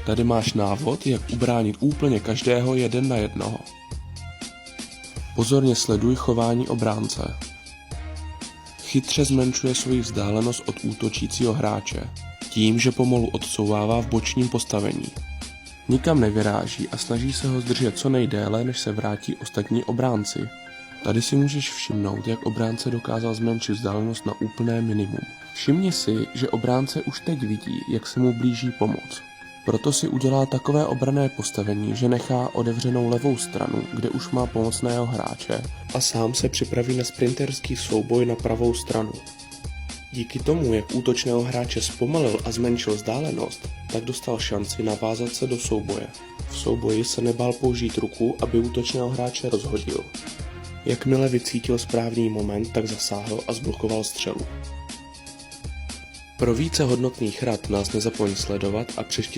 Tady máš návod, jak ubránit úplně každého 1 na 1. Pozorně sleduj chování obránce. Chytře zmenšuje svoji vzdálenost od útočícího hráče, tím, že pomalu odsouvává v bočním postavení. Nikam nevyráží a snaží se ho zdržet co nejdéle, než se vrátí ostatní obránci. Tady si můžeš všimnout, jak obránce dokázal zmenšit vzdálenost na úplné minimum. Všimni si, že obránce už teď vidí, jak se mu blíží pomoc. Proto si udělá takové obranné postavení, že nechá otevřenou levou stranu, kde už má pomocného hráče, a sám se připraví na sprinterský souboj na pravou stranu. Díky tomu, jak útočného hráče zpomalil a zmenšil vzdálenost, tak dostal šanci navázat se do souboje. V souboji se nebál použít ruku, aby útočného hráče rozhodil. Jakmile vycítil správný moment, tak zasáhl a zblokoval střelu. Pro více hodnotných rad nás nezapomeň sledovat a přečti si